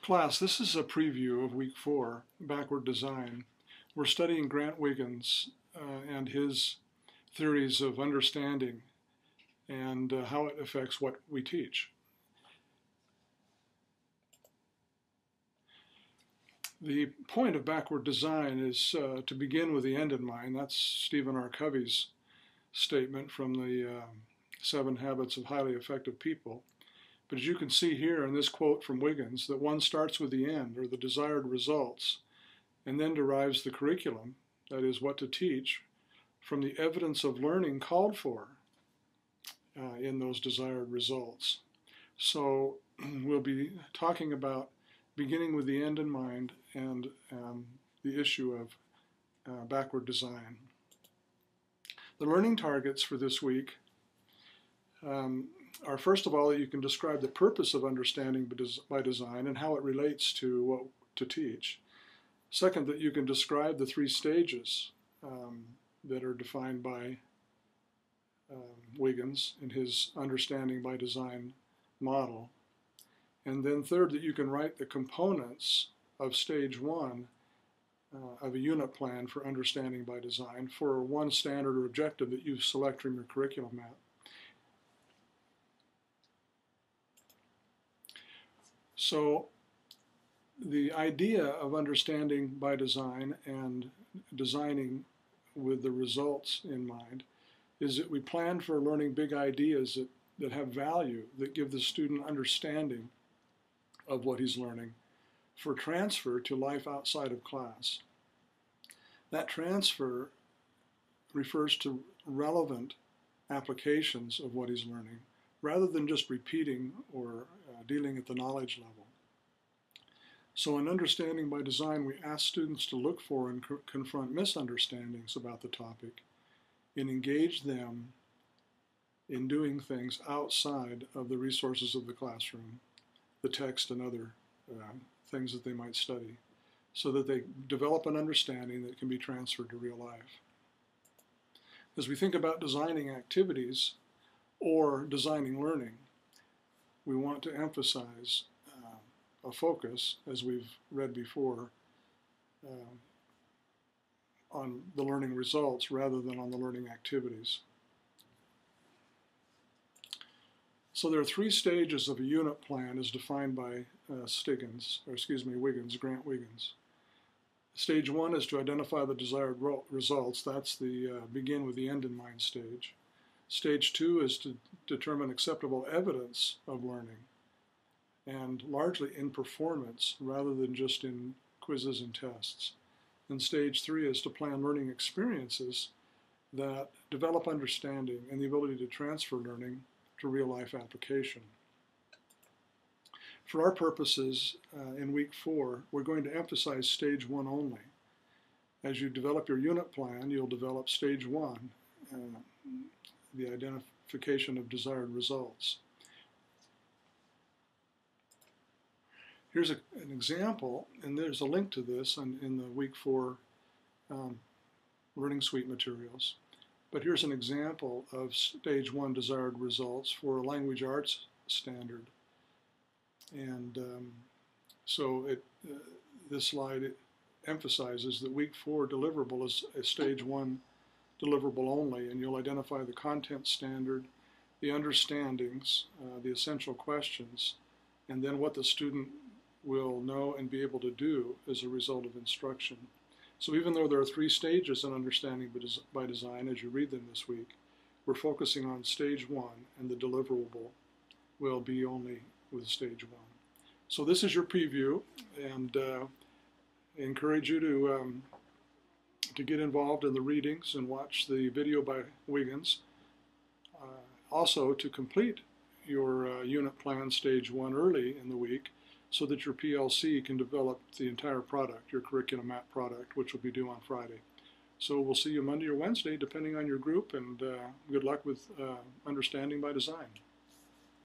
Class, this is a preview of week 4, Backward Design. We're studying Grant Wiggins and his theories of understanding and how it affects what we teach. The point of backward design is to begin with the end in mind. That's Stephen R. Covey's statement from the 7 Habits of Highly Effective People. But as you can see here in this quote from Wiggins, that one starts with the end, or the desired results, and then derives the curriculum, that is, what to teach, from the evidence of learning called for in those desired results. So we'll be talking about beginning with the end in mind and the issue of backward design. The learning targets for this week are, first of all, that you can describe the purpose of understanding by design and how it relates to what to teach. Second, that you can describe the 3 stages that are defined by Wiggins in his understanding by design model. And then third, that you can write the components of stage 1 of a unit plan for understanding by design for one standard or objective that you select from your curriculum map. So the idea of understanding by design and designing with the results in mind is that we plan for learning big ideas that have value, that give the student understanding of what he's learning for transfer to life outside of class. That transfer refers to relevant applications of what he's learning, rather than just repeating or dealing at the knowledge level. So in understanding by design, we ask students to look for and confront misunderstandings about the topic and engage them in doing things outside of the resources of the classroom, the text and other things that they might study, so that they develop an understanding that can be transferred to real life. As we think about designing activities or designing learning, we want to emphasize a focus, as we've read before, on the learning results rather than on the learning activities. So there are 3 stages of a unit plan as defined by Wiggins, Grant Wiggins. Stage 1 is to identify the desired results. That's the begin with the end in mind stage. Stage 2 is to determine acceptable evidence of learning, and largely in performance rather than just in quizzes and tests. And stage 3 is to plan learning experiences that develop understanding and the ability to transfer learning to real-life application. For our purposes, in week 4, we're going to emphasize stage 1 only. As you develop your unit plan, you'll develop stage 1, the identification of desired results. Here's an example, and there's a link to this in the week 4 Learning Suite materials. But here's an example of stage 1 desired results for a language arts standard. And this slide emphasizes that week 4 deliverable is a stage 1 deliverable only, and you'll identify the content standard, the understandings, the essential questions, and then what the student will know and be able to do as a result of instruction. So even though there are 3 stages in understanding by design as you read them this week, we're focusing on stage 1, and the deliverable will be only with stage 1. So this is your preview, and I encourage you to get involved in the readings and watch the video by Wiggins. Also, to complete your unit plan stage 1 early in the week, so that your PLC can develop the entire product, your curriculum map product, which will be due on Friday. So we'll see you Monday or Wednesday, depending on your group, and good luck with understanding by design.